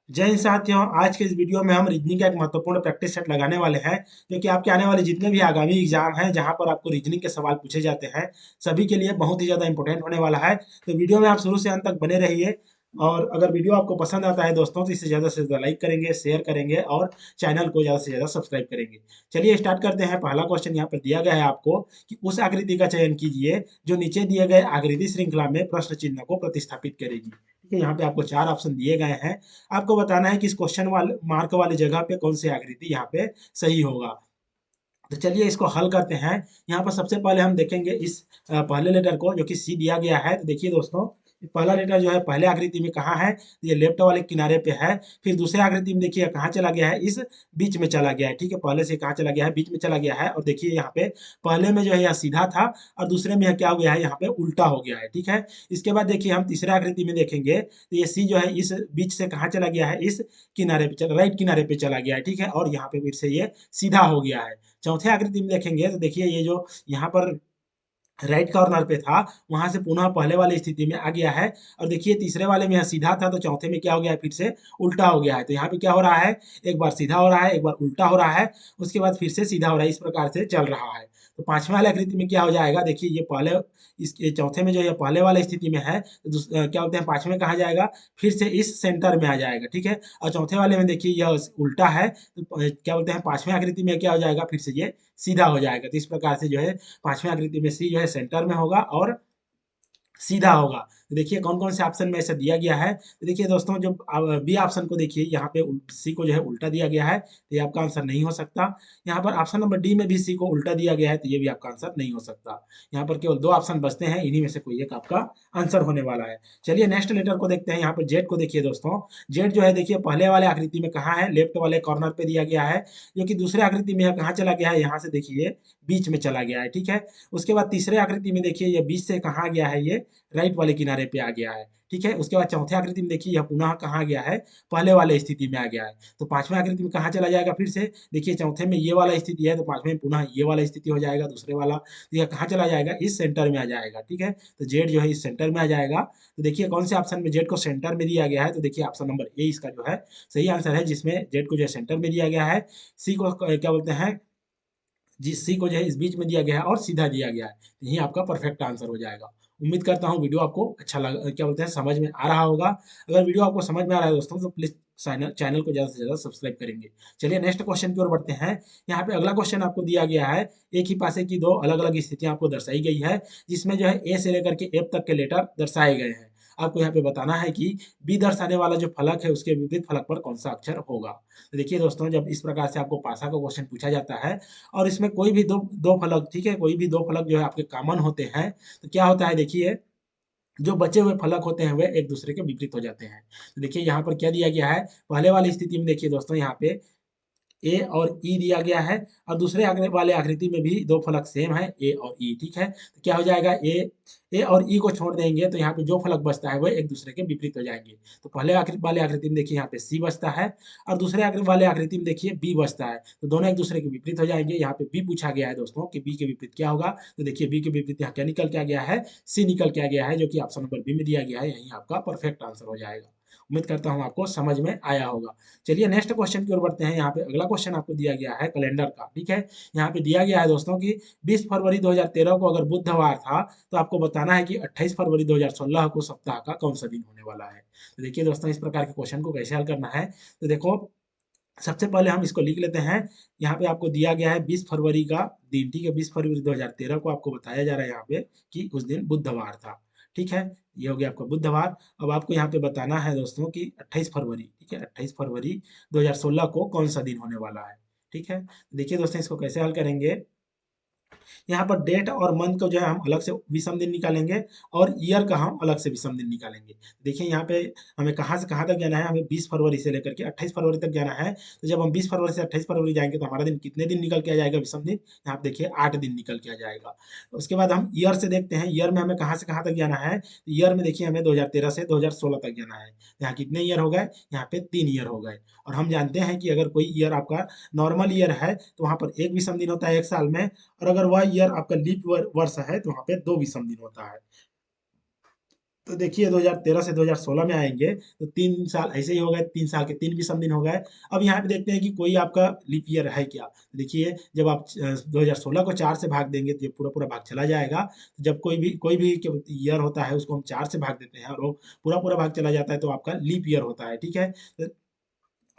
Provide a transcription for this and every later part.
जय हिंद साथियों। आज के इस वीडियो में हम रीजनिंग का एक महत्वपूर्ण प्रैक्टिस सेट लगाने वाले हैं, जो कि आपके आने वाले जितने भी आगामी एग्जाम हैं जहां पर आपको रीजनिंग के सवाल पूछे जाते हैं, सभी के लिए बहुत ही ज़्यादा इंपॉर्टेंट होने वाला है। तो वीडियो में आप शुरू से अंत तक बने रहिए। और अगर वीडियो आपको पसंद आता है दोस्तों, तो इसे ज़्यादा से ज़्यादा लाइक करेंगे, शेयर करेंगे और चैनल को ज़्यादा से ज़्यादा सब्सक्राइब करेंगे। चलिए स्टार्ट करते हैं। पहला क्वेश्चन यहाँ पर दिया गया है आपको कि उस आकृति का चयन कीजिए जो नीचे दिए गए आकृति श्रृंखला में प्रश्न चिन्ह को प्रतिस्थापित करेगी। ठीक है, यहाँ पे आपको चार ऑप्शन दिए गए हैं। आपको बताना है कि इस क्वेश्चन वाले मार्क वाली जगह पे कौन सी आकृति यहाँ पे सही होगा। तो चलिए इसको हल करते हैं। यहाँ पर सबसे पहले हम देखेंगे इस पहले लेटर को, जो कि सी दिया गया है। तो देखिए दोस्तों, पहला लेटर जो है पहले आकृति में कहाँ है, तो ये लेफ्ट वाले किनारे पे है। फिर दूसरे आकृति में देखिए कहाँ चला गया है, इस बीच में चला गया है। ठीक है, पहले से कहाँ चला गया है, बीच में चला गया है। और देखिए यहाँ पे पहले में जो है यह सीधा था और दूसरे में यह क्या हो गया है, यहाँ पे उल्टा हो गया है। ठीक है, इसके बाद देखिए हम तीसरे आकृति में देखेंगे तो ये सी जो है इस बीच से कहाँ चला गया है, इस किनारे पे राइट किनारे पे चला गया है। ठीक है, और यहाँ पे फिर से ये सीधा हो गया है। चौथे आकृति में देखेंगे तो देखिए ये जो यहाँ पर राइट कॉर्नर पे था, वहां से पुनः पहले वाली स्थिति में आ गया है। और देखिए तीसरे वाले में यह सीधा था, तो चौथे में क्या हो गया है, फिर से उल्टा हो गया है। तो यहाँ पे क्या हो रहा है, एक बार सीधा हो रहा है, एक बार उल्टा हो रहा है, उसके बाद फिर से सीधा हो रहा है। इस प्रकार से चल रहा है। तो पांचवें वाले आकृति में क्या हो जाएगा, देखिए ये पहले इसके चौथे में जो है पहले वाले स्थिति में है, तो क्या बोलते हैं पांचवें में कहा जाएगा, फिर से इस सेंटर में आ जाएगा। ठीक है, और चौथे वाले में देखिए यह उल्टा है, तो क्या बोलते हैं पांचवें आकृति में क्या हो जाएगा, फिर से ये सीधा हो जाएगा। तो इस प्रकार से जो है पांचवें आकृति में सी जो है सेंटर में होगा और सीधा होगा। तो देखिए कौन-कौन से ऑप्शन में ऐसा दिया गया है। तो देखिए दोस्तों, जो बी ऑप्शन को देखिए यहाँ पे सी को जो है उल्टा दिया गया है, तो ये आपका आंसर नहीं हो सकता। यहाँ पर ऑप्शन नंबर डी में भी सी को उल्टा दिया गया है, तो ये भी आपका आंसर नहीं हो सकता। यहाँ पर केवल दो ऑप्शन बचते हैं, इन्हीं में से कोई एक आपका आंसर होने वाला है। चलिए नेक्स्ट लेटर को देखते हैं। यहाँ पर जेड को देखिए दोस्तों, जेड जो है देखिए पहले वाले आकृति में कहाँ है, लेफ्ट वाले कॉर्नर पे दिया गया है, जो कि दूसरे आकृति में कहाँ चला गया है, यहाँ से देखिए बीच में चला गया है। ठीक है, उसके बाद तीसरे आकृति में देखिए ये बीच से कहाँ गया है, ये राइट वाले किनारे पे आ गया है। ठीक है, उसके बाद चौथे आकृति में देखिए यह पुनः कहाँ गया है, पहले वाले स्थिति में आ गया है। तो पांचवें आकृति में कहाँ चला जाएगा, फिर से देखिए चौथे में ये वाला स्थिति है, तो पांचवें में पुनः ये वाला स्थिति हो जाएगा दूसरे वाला। तो यह कहाँ चला जाएगा, इस सेंटर में आ जाएगा। ठीक है, तो जेड जो है इस सेंटर में आ जाएगा। तो देखिए कौन से ऑप्शन में जेड को सेंटर में दिया गया है, तो देखिए ऑप्शन नंबर ए इसका जो है सही आंसर है, जिसमें जेड को जो है सेंटर में दिया गया है। सी को क्या बोलते हैं, जिस सी को जो है इस बीच में दिया गया है और सीधा दिया गया है। तो यही आपका परफेक्ट आंसर हो जाएगा। उम्मीद करता हूँ वीडियो आपको अच्छा लगा, क्या बोलते हैं, समझ में आ रहा होगा। अगर वीडियो आपको समझ में आ रहा है दोस्तों, तो प्लीज चैनल को ज़्यादा से ज़्यादा सब्सक्राइब करेंगे। चलिए नेक्स्ट क्वेश्चन की ओर बढ़ते हैं। यहाँ पे अगला क्वेश्चन आपको दिया गया है, एक ही पासे की दो अलग अलग स्थितियां आपको दर्शाई गई है, जिसमें जो है ए से लेकर के एफ तक के लेटर दर्शाए गए हैं। आपको यहाँ पे बताना है कि बी दर्शाने वाला जो फलक है उसके विपरीत फलक पर कौन सा अक्षर होगा। तो देखिए दोस्तों, जब इस प्रकार से आपको पासा का क्वेश्चन पूछा जाता है और इसमें कोई भी दो दो फलक, ठीक है, कोई भी दो फलक जो है आपके कॉमन होते हैं, तो क्या होता है देखिए, जो बचे हुए फलक होते हैं वे एक दूसरे के विपरीत हो जाते हैं। तो देखिए यहाँ पर क्या दिया गया है, पहले वाली स्थिति में देखिए दोस्तों, यहाँ पे ए और ई दिया गया है, और दूसरे वाले आकृति में भी दो फलक सेम है, ए और ई। ठीक है, तो क्या हो जाएगा, ए और ई को छोड़ देंगे तो यहाँ पे जो फलक बचता है वो एक दूसरे के विपरीत हो जाएंगे। तो पहले वाले आकृति में देखिए यहाँ पे सी बचता है, और दूसरे वाले आकृति में देखिए बी बचता है, तो दोनों एक दूसरे के विपरीत हो जाएंगे। यहाँ पे बी पूछा गया है दोस्तों कि बी के विपरीत क्या होगा, तो देखिए बी के विपरीत यहाँ क्या निकल के आ गया है, सी निकल के आ गया है, जो कि ऑप्शन नंबर बी में दिया गया है। यही आपका परफेक्ट आंसर हो जाएगा। उम्मीद करता हूँ आपको समझ में आया होगा। चलिए नेक्स्ट क्वेश्चन की ओर बढ़ते हैं। यहाँ पे अगला क्वेश्चन आपको दिया गया है कैलेंडर का। ठीक है, यहाँ पे दिया गया है दोस्तों कि 20 फरवरी 2013 को अगर बुधवार था, तो आपको बताना है कि 28 फरवरी 2016 को सप्ताह का कौन सा दिन होने वाला है। तो देखिए दोस्तों, इस प्रकार के क्वेश्चन को कैसे हल करना है, तो देखो सबसे पहले हम इसको लिख लेते हैं। यहाँ पे आपको दिया गया है 20 फरवरी का दिन। ठीक है, 20 फरवरी 2013 को आपको बताया जा रहा है यहाँ पे कि उस दिन बुधवार था। ठीक है, ये हो गया आपका बुधवार। अब आपको यहाँ पे बताना है दोस्तों कि 28 फरवरी, ठीक है, 28 फरवरी 2016 को कौन सा दिन होने वाला है। ठीक है, देखिए दोस्तों, इसको कैसे हल करेंगे। यहाँ पर डेट और मंथ को जो है हम अलग से विषम दिन निकालेंगे, और ईयर का हम अलग से विषम दिन निकालेंगे। देखिए यहाँ पे हमें कहाँ से कहाँ तक जाना है, हमें 20 फरवरी से लेकर के 28 फरवरी तक जाना है। तो जब हम 20 फरवरी से 28 फरवरी जाएंगे तो हमारा दिन कितने दिन निकल के आ जाएगा विषम दिन, यहाँ पे देखिए 8 दिन निकल के आ जाएगा। उसके बाद हम ईयर से देखते हैं, ईयर में हमें कहाँ से कहाँ तक जाना है। ईयर में देखिए हमें 2013 से 2016 तक जाना है। यहाँ कितने ईयर हो गए, यहाँ पे 3 ईयर हो गए। और हम जानते हैं कि अगर कोई ईयर आपका नॉर्मल ईयर है, तो वहाँ पर एक विषम दिन होता है एक साल में, और अगर वह ईयर आपका लीप वर्ष है, तो वहाँ पे 2 विषम दिन होता है। तो देखिए 2013 से 2016 में आएंगे तो 3 साल ऐसे ही हो गए, 3 साल के 3 भी दिन हो गए। अब यहाँ पे देखते हैं कि कोई आपका लीप ईयर है क्या। तो देखिए जब आप 2016 को 4 से भाग देंगे तो ये पूरा पूरा भाग चला जाएगा। तो जब कोई भी ईयर होता है उसको हम 4 से भाग देते हैं और वो पूरा पूरा भाग चला जाता है तो आपका लीप ईयर होता है, ठीक है।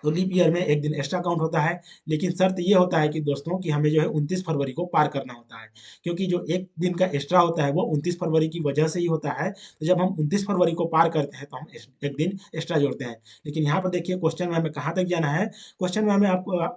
तो लीप ईयर में एक दिन एक्स्ट्रा काउंट होता है। लेकिन शर्त ये होता है कि दोस्तों कि हमें जो है 29 फरवरी को पार करना होता है, क्योंकि जो एक दिन का एक्स्ट्रा होता है वो 29 फरवरी की वजह से ही होता है। तो जब हम 29 फरवरी को पार करते हैं तो हम एक दिन एक्स्ट्रा जोड़ते हैं। लेकिन यहाँ पर देखिए क्वेश्चन में हमें कहाँ तक जाना है। क्वेश्चन में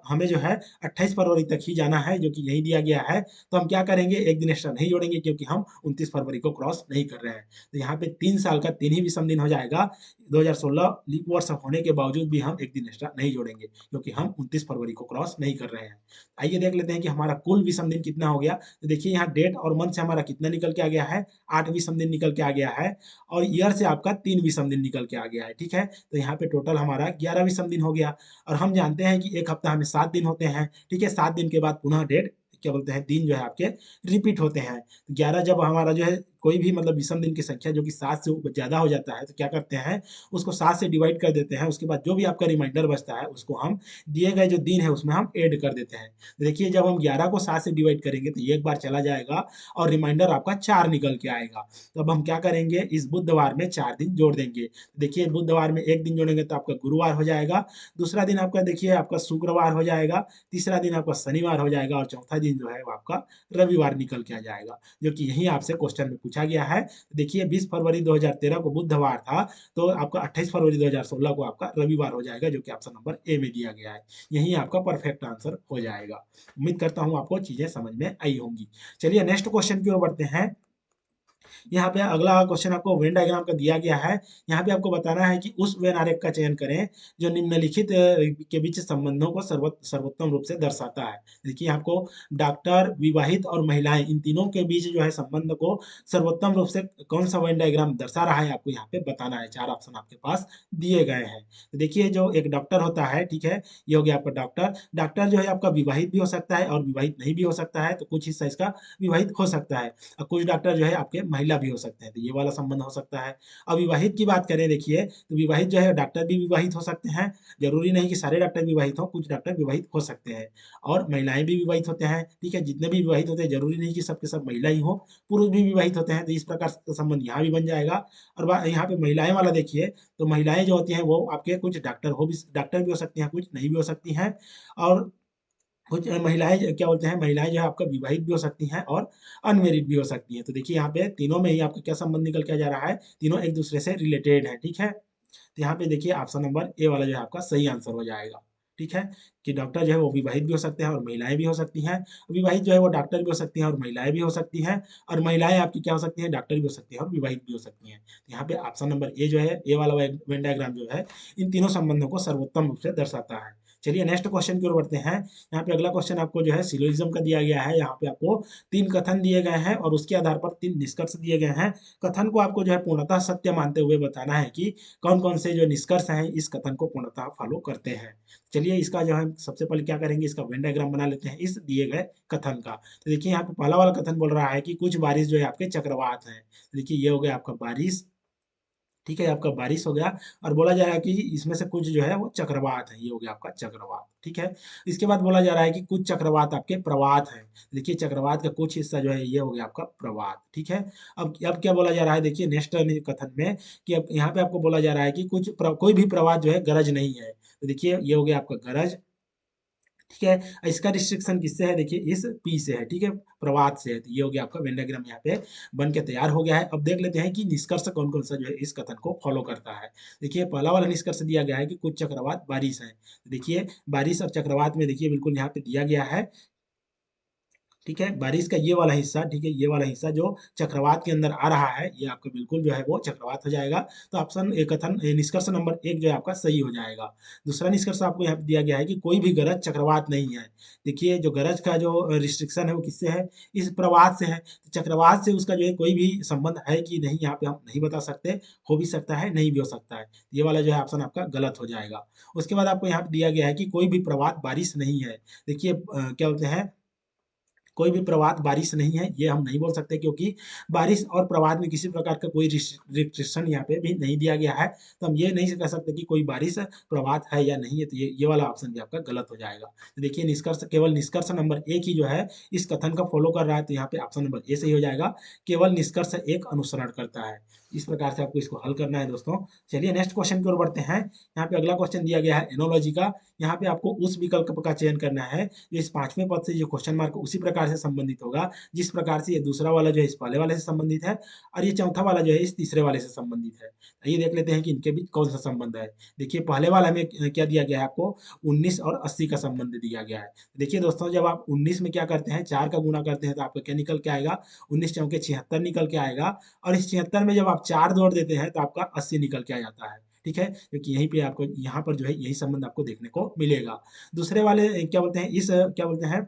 हमें जो है 28 फरवरी तक ही जाना है, जो कि यही दिया गया है। तो हम क्या करेंगे, एक दिन एक्स्ट्रा नहीं जोड़ेंगे क्योंकि हम 29 फरवरी को क्रॉस नहीं कर रहे हैं। तो यहाँ पे 3 साल का 3 ही विषम दिन हो जाएगा। 2016 लीप वर्ष होने के बावजूद भी हम एक दिन एक्स्ट्रा नहीं जोड़ेंगे क्योंकि हम 29 फरवरी को क्रॉस नहीं कर रहे हैं। आइए देख लेते हैं कि हमारा कुल विषम दिन कितना हो गया। तो देखिए यहाँ डेट और मंथ से हमारा कितना निकल के आ गया है, 8 विषम दिन निकल के आ गया है। और ईयर से आपका 3 विषम दिन निकल के आ गया है, ठीक है। तो यहाँ पे टोटल हमारा 11 विषम दिन हो गया। और हम जानते हैं कि एक हफ्ता में 7 दिन होते हैं, ठीक है। 7 दिन के बाद पुनः डेट क्या बोलते हैं, दिन जो है आपके रिपीट होते हैं। 11 जब हमारा जो है कोई भी मतलब विषम दिन की संख्या जो कि 7 से ज़्यादा हो जाता है तो क्या करते हैं, उसको 7 से डिवाइड कर देते हैं। उसके बाद जो भी आपका रिमाइंडर बचता है उसको हम दिए गए जो दिन है उसमें हम ऐड कर देते हैं। तो देखिए जब हम 11 को 7 से डिवाइड करेंगे तो ये एक बार चला जाएगा और रिमाइंडर आपका 4 निकल के आएगा। तो अब हम क्या करेंगे, इस बुधवार में 4 दिन जोड़ देंगे। देखिए बुधवार में एक दिन जोड़ेंगे तो आपका गुरुवार हो जाएगा। दूसरा दिन आपका देखिए आपका शुक्रवार हो जाएगा। तीसरा दिन आपका शनिवार हो जाएगा और चौथा दिन जो है वो आपका रविवार निकल के आ जाएगा, जो कि यही आपसे क्वेश्चन में पूछा गया है। देखिए 20 फरवरी 2013 को बुधवार था, तो आपका 28 फरवरी 2016 को आपका रविवार हो जाएगा, जो कि ऑप्शन नंबर ए में दिया गया है। यही आपका परफेक्ट आंसर हो जाएगा। उम्मीद करता हूँ आपको चीजें समझ में आई होंगी। चलिए नेक्स्ट क्वेश्चन की ओर बढ़ते हैं। यहाँ पे अगला क्वेश्चन आपको वेन डायग्राम का दिया गया है। यहाँ पे आपको बताना है कि उस वेन आरेख का चयन करें जो निम्नलिखित के बीच संबंधों को सर्वोत्तम रूप से दर्शाता है। देखिए आपको डॉक्टर, विवाहित और महिलाएं, इन तीनों के बीच जो है संबंध को सर्वोत्तम रूप से कौन सा वेन डायग्राम दर्शा रहा है, आपको यहाँ पे बताना है। 4 ऑप्शन आपके पास दिए गए हैं। तो देखिए जो एक डॉक्टर होता है, ठीक है, ये हो गया आपका डॉक्टर। डॉक्टर जो है आपका विवाहित भी हो सकता है और विवाहित नहीं भी हो सकता है, तो कुछ हिस्सा इसका विवाहित हो सकता है। और कुछ डॉक्टर जो है आपके महिला भी हो सकते हैं, तो ये वाला संबंध हो सकता है। अब विवाहित की बात करें, देखिए तो विवाहित जो है डॉक्टर भी विवाहित हो सकते हैं। जरूरी नहीं कि सारे डॉक्टर विवाहित हों, कुछ डॉक्टर विवाहित हो सकते हैं। और महिलाएं भी विवाहित होते हैं, ठीक है। जितने भी विवाहित होते हैं जरूरी नहीं कि सबके सब महिला ही हो, पुरुष भी विवाहित होते हैं। तो इस प्रकार का संबंध यहाँ भी बन जाएगा। और यहाँ पे महिलाएं वाला देखिए, तो महिलाएं जो होती हैं वो आपके कुछ डॉक्टर भी हो सकती हैं, कुछ नहीं भी हो सकती हैं। और कुछ महिलाएँ क्या बोलते हैं, महिलाएँ जो है आपका विवाहित भी हो सकती हैं और अनमैरिड भी हो सकती हैं। तो देखिए यहाँ पे तीनों में ही आपका क्या संबंध निकल के आ जा रहा है, तीनों एक दूसरे से रिलेटेड हैं, ठीक है। तो यहाँ पे देखिए ऑप्शन नंबर ए वाला जो है आपका सही आंसर हो जाएगा, ठीक है। कि डॉक्टर जो है वो विवाहित भी हो सकते हैं और महिलाएँ भी हो सकती हैं। विवाहित जो है वो डॉक्टर भी हो सकती हैं और महिलाएँ भी हो सकती हैं। और महिलाएँ आपकी क्या हो सकती हैं, डॉक्टर भी हो सकती हैं और विवाहित भी हो सकती हैं। तो यहाँ पे ऑप्शन नंबर ए जो है, ए वाला वेन डायग्राम जो है इन तीनों संबंधों को सर्वोत्तम रूप से दर्शाता है। चलिए नेक्स्ट क्वेश्चन की ओर बढ़ते हैं। यहाँ पे अगला क्वेश्चन आपको जो है सिलोजिज्म का दिया गया है। यहाँ पे आपको 3 कथन दिए गए हैं और उसके आधार पर 3 निष्कर्ष दिए गए हैं। कथन को आपको जो है पूर्णतः सत्य मानते हुए बताना है कि कौन-कौन से जो निष्कर्ष हैं इस कथन को पूर्णतः फॉलो करते हैं। चलिए इसका जो है सबसे पहले क्या करेंगे, इसका वेन डायग्राम बना लेते हैं इस दिए गए कथन का। तो देखिए यहाँ पे पहला वाला कथन बोल रहा है कि कुछ बारिश जो है आपके चक्रवात हैं। देखिए ये हो गया आपका बारिश, ठीक है, आपका बारिश हो गया। और बोला जा रहा है कि इसमें से कुछ जो है वो चक्रवात है, ये हो गया आपका चक्रवात, ठीक है। इसके बाद बोला जा रहा है कि कुछ चक्रवात आपके प्रवात हैं। देखिए चक्रवात का कुछ हिस्सा जो है ये हो गया आपका प्रवात, ठीक है। अब क्या बोला जा रहा है, देखिए नेक्स्ट कथन में कि अब यहाँ पे आपको बोला जा रहा है कि कोई भी प्रवात जो है गरज नहीं है। तो देखिए ये हो गया आपका गरज, ठीक है। इसका रिस्ट्रिक्शन किससे है, देखिए इस पी से है, ठीक है, प्रवाद से है। तो ये हो गया आपका वेन डायग्राम यहाँ पे बन के तैयार हो गया है। अब देख लेते हैं कि निष्कर्ष कौन कौन सा जो है इस कथन को फॉलो करता है। देखिए पहला वाला निष्कर्ष दिया गया है कि कुछ चक्रवात बारिश है। देखिए बारिश और चक्रवात में देखिए बिल्कुल यहाँ पे दिया गया है, ठीक है। बारिश का ये वाला हिस्सा, ठीक है, ये वाला हिस्सा जो चक्रवात के अंदर आ रहा है ये आपका बिल्कुल जो है वो चक्रवात हो जाएगा। तो ऑप्शन ए कथन निष्कर्ष नंबर 1 जो है आपका सही हो जाएगा। दूसरा निष्कर्ष आपको यहाँ पे दिया गया है कि कोई भी गरज चक्रवात नहीं है। देखिए जो गरज का जो रिस्ट्रिक्शन है वो किससे है, इस प्रवात से है। तो चक्रवात से उसका जो है कोई भी संबंध है कि नहीं, यहाँ पे हम नहीं बता सकते। हो भी सकता है, नहीं भी हो सकता है। ये वाला जो है ऑप्शन आपका गलत हो जाएगा। उसके बाद आपको यहाँ पे दिया गया है कि कोई भी प्रवात बारिश नहीं है। देखिए क्या बोलते हैं, कोई भी प्रवाद बारिश नहीं है, ये हम नहीं बोल सकते, क्योंकि बारिश और प्रवाद में किसी प्रकार का कोई रिस्ट्रिक्शन यहाँ पे भी नहीं दिया गया है। तो हम ये नहीं कह सकते कि कोई बारिश प्रवाद है या नहीं है, तो ये वाला ऑप्शन भी आपका गलत हो जाएगा। तो देखिए निष्कर्ष, केवल निष्कर्ष नंबर एक ही जो है इस कथन का फॉलो कर रहा है, तो यहाँ पे ऑप्शन नंबर ए सही हो जाएगा। केवल निष्कर्ष एक अनुसरण करता है। इस प्रकार से आपको इसको हल करना है दोस्तों। चलिए नेक्स्ट क्वेश्चन की ओर बढ़ते हैं। यहाँ पे अगला क्वेश्चन दिया गया है एनोलॉजी का। यहाँ पे आपको उस विकल्प का चयन करना है जो इस पांचवें पद से जो क्वेश्चन मार्क उसी प्रकार से संबंधित होगा जिस प्रकार से ये दूसरा वाला जो है इस पहले वाले से संबंधित है, और ये चौथा वाला जो है इस तीसरे वाले से संबंधित है। ये देख लेते हैं कि इनके बीच कौन सा संबंध है। देखिए पहले वाला में क्या दिया गया है आपको, 19 और 80 का संबंध दिया गया है। देखिए दोस्तों, जब आप 19 में क्या करते हैं, 4 का गुणा करते हैं तो आपका क्या निकल के आएगा, 19 चौके 76 निकल के आएगा। और इस 76 में जब आप 4 जोड़ देते हैं तो आपका 80 निकल के आ जाता है। ठीक है, क्योंकि यहीं पे आपको, यहाँ पर जो है यही संबंध आपको देखने को मिलेगा। दूसरे वाले क्या बोलते हैं, इस क्या बोलते हैं,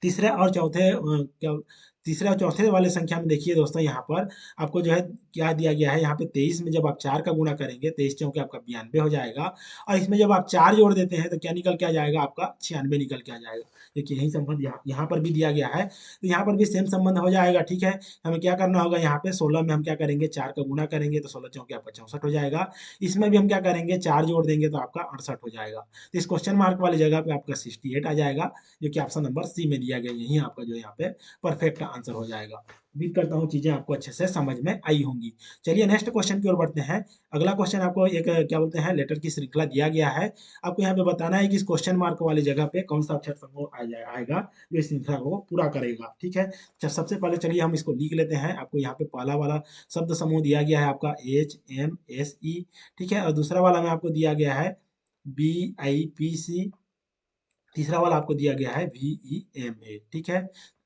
तीसरे और चौथे क्या, तीसरे और चौथे वाले संख्या में देखिए दोस्तों, यहाँ पर आपको जो है क्या दिया गया है, यहाँ पे 23 में जब आप 4 का गुणा करेंगे, 23 चौके आपका 92 हो जाएगा। और इसमें जब आप 4 जोड़ देते हैं तो क्या निकल के आ जाएगा, आपका 96 निकल के आ जाएगा। देखिए यही संबंध यहाँ पर भी दिया गया है, तो यहाँ पर भी सेम संबंध हो जाएगा। ठीक है, हमें क्या करना होगा, यहाँ पे 16 में हम क्या करेंगे, 4 का गुणा करेंगे तो 16 चौके आपका 64 हो जाएगा। इसमें भी हम क्या करेंगे, 4 जोड़ देंगे तो आपका 68 हो जाएगा। तो इस क्वेश्चन मार्क वाली जगह पे आपका 68 आ जाएगा, जो कि ऑप्शन नंबर सी में दिया गया। यही आपका जो यहाँ पे परफेक्ट आंसर हो जाएगा। उम्मीद करता हूँ चीजें आपको अच्छे से समझ में आई होंगी। चलिए नेक्स्ट क्वेश्चन की ओर बढ़ते हैं। अगला क्वेश्चन आपको एक क्या बोलते हैं, लेटर की श्रृंखला दिया गया है। आपको यहाँ पे बताना है कि इस क्वेश्चन मार्क वाली जगह पे कौन सा अक्षर समूह आएगा जो इस श्रृंखला को पूरा करेगा। ठीक है, सबसे पहले चलिए हम इसको लिख लेते हैं। आपको यहाँ पे पहला वाला शब्द समूह दिया गया है आपका HMSE। ठीक है, और दूसरा वाला में आपको दिया गया है BIPC। तीसरा वाला आपको दिया गया है VEMA। ठीक है,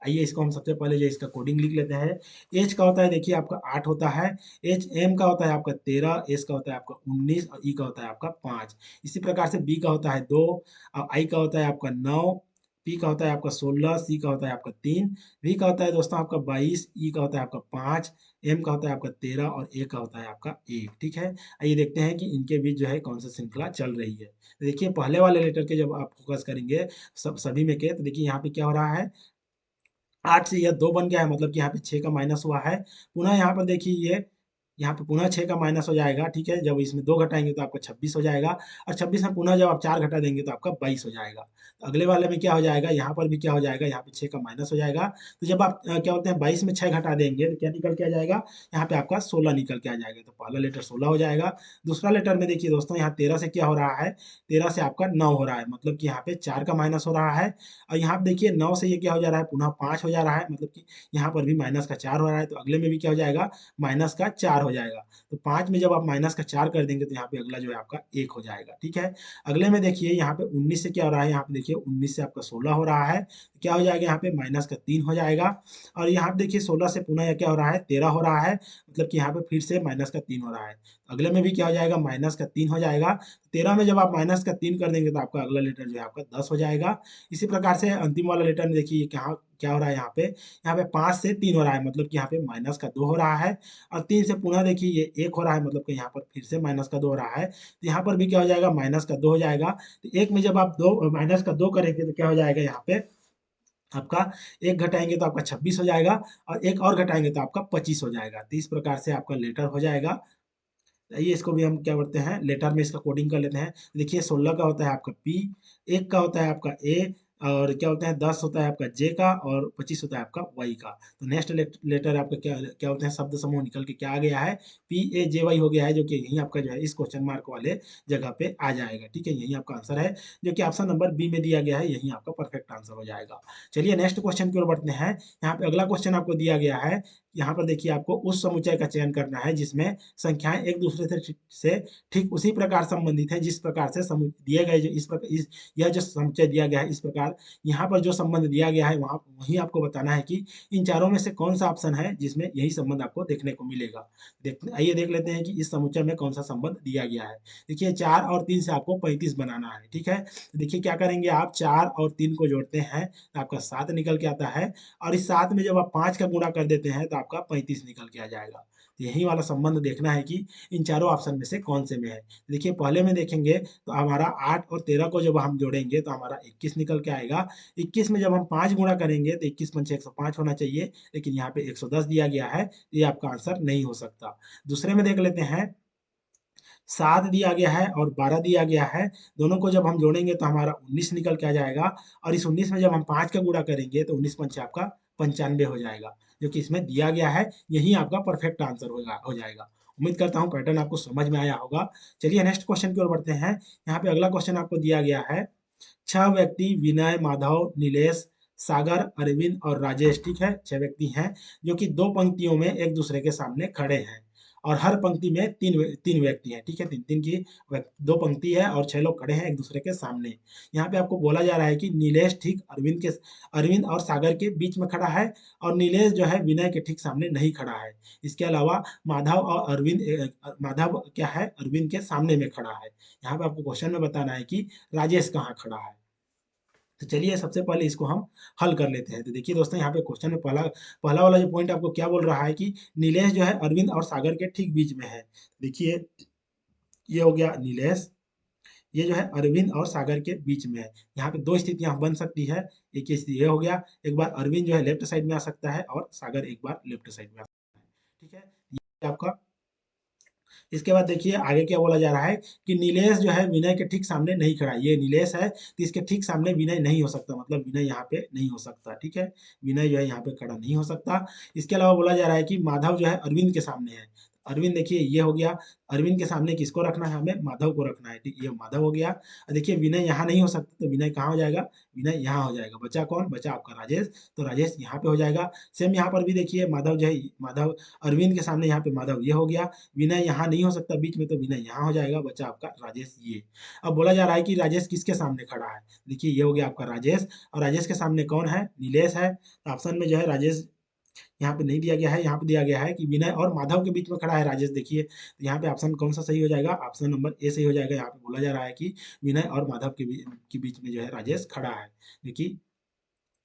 आइए इसको हम सबसे पहले जो इसका कोडिंग लिख लेते हैं। एच का होता है देखिए आपका 8 होता है, एम का होता है आपका 13, एस का होता है आपका 19 और ई का होता है आपका 5। इसी प्रकार से बी का होता है 2, और आई का होता है आपका 9, पी का होता है आपका 16, सी का होता है आपका 3, वी का होता है दोस्तों आपका 22, ई का होता है आपका 5, एम का होता है आपका 13 और ए का होता है आपका 1। ठीक है, आइए देखते हैं कि इनके बीच जो है कौन सा श्रृंखला चल रही है। तो देखिए पहले वाले लेटर के जब आप फोकस करेंगे सभी में के, तो देखिए यहाँ पे क्या हो रहा है, 8 से यह 2 बन गया है, मतलब कि यहाँ पे 6 का माइनस हुआ है। पुनः यहाँ पर देखिए ये यहाँ पे पुनः 6 का माइनस हो जाएगा। ठीक है, जब इसमें 2 घटाएंगे तो आपका 26 हो जाएगा, और 26 में पुनः जब आप 4 घटा देंगे तो आपका 22 हो जाएगा। तो अगले वाले में क्या हो जाएगा, यहाँ पर भी क्या हो जाएगा, यहाँ पे 6 का माइनस हो जाएगा। तो जब आप क्या बोलते हैं 22 में 6 घटा देंगे तो क्या निकल के आ जाएगा, यहाँ पे आपका 16 निकल के आ जाएगा। तो पहला लेटर 16 हो जाएगा। दूसरा लेटर में देखिए दोस्तों, यहाँ 13 से क्या हो रहा है, 13 से आपका 9 हो रहा है, मतलब कि यहाँ पे 4 का माइनस हो रहा है। और यहाँ पे देखिए 9 से ये क्या हो जा रहा है, पुनः 5 हो जा रहा है, मतलब कि यहाँ पर भी माइनस का 4 हो रहा है। तो अगले में भी क्या हो जाएगा, माइनस का 4 हो जाएगा। तो 5 में जब आप माइनस का 4 कर देंगे तो यहाँ पे अगला जो है आपका 1 हो जाएगा। ठीक है, अगले में देखिए यहाँ पे 19 से क्या हो रहा है, यहाँ पे देखिए 19 से आपका 16 हो रहा है, तो क्या हो जाएगा, यहाँ पे माइनस का 3 हो जाएगा। और यहाँ पे देखिए 16 से पुनः यह क्या हो रहा है, 13 हो रहा है, मतलब कि यहाँ पे फिर से माइनस का 3 हो रहा है। अगले में भी क्या हो जाएगा, माइनस का 3 हो जाएगा। 13 में जब आप माइनस का 3 कर देंगे तो आपका अगला लेटर जो है आपका 10 हो जाएगा। इसी प्रकार से अंतिम वाला लेटर में देखिए क्या क्या हो रहा है, यहाँ पे 5 से 3 हो रहा है, मतलब कि यहाँ पे माइनस का 2 हो रहा है। और 3 से पुनः देखिए ये 1 हो रहा है, मतलब कि यहाँ पर फिर से माइनस का 2 हो रहा है। तो यहाँ पर भी क्या हो जाएगा, माइनस का 2 हो जाएगा। तो 1 में जब आप 2 माइनस का 2 करेंगे तो क्या हो जाएगा, यहाँ पे आपका 1 घटाएंगे तो आपका 26 हो जाएगा, और 1 और घटाएंगे तो आपका 25 हो जाएगा। तो इस प्रकार से आपका लेटर हो जाएगा। ये इसको भी हम क्या करते हैं, लेटर में इसका कोडिंग कर लेते हैं। देखिए 16 का होता है आपका पी, 1 का होता है आपका ए, और क्या होता है 10 होता है आपका जे का, और 25 होता है आपका वाई का। तो नेक्स्ट लेटर आपका क्या क्या होते हैं, शब्द समूह निकल के क्या आ गया है, PAJY हो गया है, जो कि यही आपका जो है इस क्वेश्चन मार्क वाले जगह पे आ जाएगा। ठीक है, यही आपका आंसर है, जो कि ऑप्शन नंबर बी में दिया गया है, यही आपका परफेक्ट आंसर हो जाएगा। चलिए नेक्स्ट क्वेश्चन की ओर बढ़ते हैं। यहाँ पे अगला क्वेश्चन आपको दिया गया है। यहाँ पर देखिए आपको उस समुच्चय का चयन करना है जिसमें संख्याएं एक दूसरे से ठीक उसी प्रकार संबंधित है जिस प्रकार से दिए गए, जो इस प्रकार यह जो समुच्चय दिया गया है इस प्रकार यहाँ पर जो संबंध दिया गया है वहाँ वही आपको बताना है कि इन चारों में से कौन सा ऑप्शन है जिसमें यही संबंध आपको देखने को मिलेगा। आइए देख लेते हैं कि इस समुच्चय में कौन सा संबंध दिया गया है। देखिए 4 और 3 से आपको 35 बनाना है। ठीक है, तो देखिए क्या करेंगे, आप 4 और 3 को जोड़ते हैं तो आपका 7 निकल के आता है, और इस 7 में जब आप 5 का गुणा कर देते हैं तो आपका 35 निकल के आ जाएगा। तो यही वाला संबंध देखना है कि इन चारों ऑप्शन में से कौन से में है। देखिए पहले में देखेंगे तो हमारा 8 और 13 को जब हम जोड़ेंगे तो हमारा 21 निकल के आएगा। 21 में जब हम 5 गुणा करेंगे तो 21 पंचे 105 होना चाहिए, लेकिन यहाँ पे 110 दिया गया है, ये आपका आंसर नहीं हो सकता। दूसरे में देख लेते हैं, 7 दिया गया है और 12 दिया गया है, दोनों को जब हम जोड़ेंगे तो हमारा 19 निकल के आ जाएगा, और इस 19 में जब हम 5 का गुणा करेंगे तो 19 पंचे आपका 95 हो जाएगा, जो कि इसमें दिया गया है। यही आपका परफेक्ट आंसर हो जाएगा। उम्मीद करता हूँ पैटर्न आपको समझ में आया होगा। चलिए नेक्स्ट क्वेश्चन की ओर बढ़ते हैं। यहाँ पे अगला क्वेश्चन आपको दिया गया है, 6 व्यक्ति विनय, माधव, नीलेश, सागर, अरविंद और राजेश, ठीक है, 6 व्यक्ति हैं जो कि 2 पंक्तियों में एक दूसरे के सामने खड़े हैं, और हर पंक्ति में 3 व्यक्ति हैं, ठीक है, 3-3 की 2 पंक्ति है और 6 लोग खड़े हैं एक दूसरे के सामने। यहाँ पे आपको बोला जा रहा है कि नीलेश ठीक अरविंद और सागर के बीच में खड़ा है, और नीलेश जो है विनय के ठीक सामने नहीं खड़ा है। इसके अलावा माधव क्या है, अरविंद के सामने में खड़ा है। यहाँ पे आपको क्वेश्चन में बताना है कि राजेश कहाँ खड़ा है। तो चलिए सबसे पहले इसको हम हल कर लेते हैं। तो देखिए दोस्तों, यहाँ पे क्वेश्चन में पहला पहला वाला जो पॉइंट आपको क्या बोल रहा है कि नीलेश जो है अरविंद और सागर के ठीक बीच में है। देखिए ये हो गया नीलेश, ये जो है अरविंद और सागर के बीच में है। यहाँ पे दो स्थितियां बन सकती है, एक स्थिति ये हो गया, एक बार अरविंद जो है लेफ्ट साइड में आ सकता है और सागर एक बार लेफ्ट साइड में आ सकता है, ठीक है, ये आपका। इसके बाद देखिए आगे क्या बोला जा रहा है कि नीलेश जो है विनय के ठीक सामने नहीं खड़ा है। ये नीलेश है तो इसके ठीक सामने विनय नहीं हो सकता, मतलब विनय यहाँ पे नहीं हो सकता, ठीक है, विनय जो है यहाँ पे खड़ा नहीं हो सकता। इसके अलावा बोला जा रहा है कि माधव जो है अरविंद के सामने है। अरविंद देखिए ये हो गया, अरविंद के सामने किसको रखना है, हमें माधव को रखना है, ठीक, ये माधव हो गया। और देखिए विनय यहाँ नहीं हो सकता, तो विनय कहाँ हो जाएगा, विनय यहाँ हो जाएगा। बचा कौन, बचा आपका राजेश, तो राजेश यहाँ पे हो जाएगा। सेम यहाँ पर भी देखिए माधव जो है, माधव अरविंद के सामने यहाँ पे माधव ये हो गया, विनय यहाँ नहीं हो सकता बीच में, तो विनय यहाँ हो जाएगा, बचा आपका राजेश ये। अब बोला जा रहा है कि राजेश किसके सामने खड़ा है, देखिए ये हो गया आपका राजेश, और राजेश के सामने कौन है, नीलेश है। तो ऑप्शन में जो है राजेश यहाँ पे नहीं दिया गया है, यहाँ पे दिया गया है कि विनय और माधव के बीच में खड़ा है राजेश। देखिए तो यहाँ पे ऑप्शन कौन सा सही हो जाएगा, ऑप्शन नंबर ए सही हो जाएगा। यहाँ पे बोला जा रहा है कि विनय और माधव के बीच में जो है राजेश खड़ा है। देखिए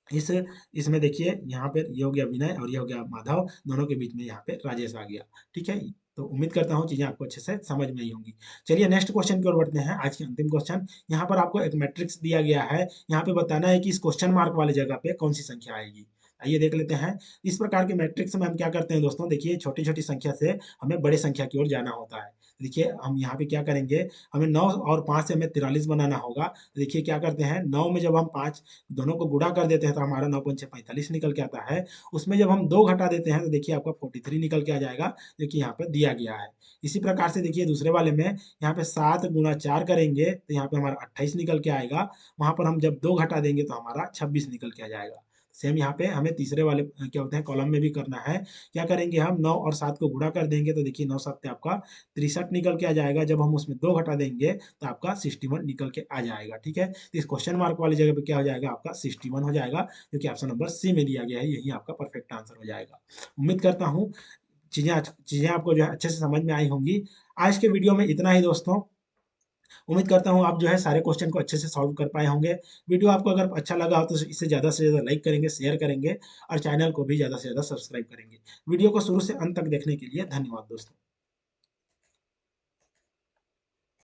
इस इसमें देखिए यहाँ पे ये हो गया विनय और ये हो गया माधव, दोनों के बीच में यहाँ पे राजेश आ गया, ठीक है। तो उम्मीद करता हूँ चीजें आपको अच्छे से समझ में आई होंगी। चलिए नेक्स्ट क्वेश्चन की ओर बढ़ते हैं, आज की अंतिम क्वेश्चन। यहाँ पर आपको एक मैट्रिक्स दिया गया है, यहाँ पे बताना है कि इस क्वेश्चन मार्क वाले जगह पे कौन सी संख्या आएगी। आइए देख लेते हैं। इस प्रकार के मैट्रिक्स में हम क्या करते हैं दोस्तों, देखिए छोटी छोटी संख्या से हमें बड़ी संख्या की ओर जाना होता है। देखिए हम यहाँ पे क्या करेंगे, हमें 9 और 5 से हमें 43 बनाना होगा। देखिए क्या करते हैं, 9 में जब हम 5 दोनों को गुणा कर देते हैं तो हमारा 9 पंचे 45 निकल के आता है। उसमें जब हम 2 घटा देते हैं तो देखिए आपका 43 निकल के आ जाएगा, जो कि यहाँ पर दिया गया है। इसी प्रकार से देखिए दूसरे वाले में यहाँ पे 7 गुणा 4 करेंगे तो यहाँ पे हमारा 28 निकल के आएगा। वहाँ पर हम जब 2 घटा देंगे तो हमारा 26 निकल के आ जाएगा। सेम यहाँ पे हमें तीसरे वाले क्या होते हैं कॉलम में भी करना है। क्या करेंगे, हम 9 और 7 को गुणा कर देंगे तो देखिए 9 7 आपका 63 निकल के आ जाएगा। जब हम उसमें 2 घटा देंगे तो आपका 61 निकल के आ जाएगा, ठीक है। तो इस क्वेश्चन मार्क वाली जगह पे क्या हो जाएगा, आपका 61 हो जाएगा, जो कि ऑप्शन नंबर सी में दिया गया है। यही आपका परफेक्ट आंसर हो जाएगा। उम्मीद करता हूँ चीजें आपको जो है अच्छे से समझ में आई होंगी। आज के वीडियो में इतना ही दोस्तों। उम्मीद करता हूँ आप जो है सारे क्वेश्चन को अच्छे से सॉल्व कर पाए होंगे। वीडियो आपको अगर अच्छा लगा हो तो इसे ज़्यादा से ज़्यादा लाइक करेंगे, शेयर करेंगे, और चैनल को भी ज़्यादा से ज़्यादा सब्सक्राइब करेंगे। वीडियो को शुरू से अंत तक देखने के लिए धन्यवाद दोस्तों।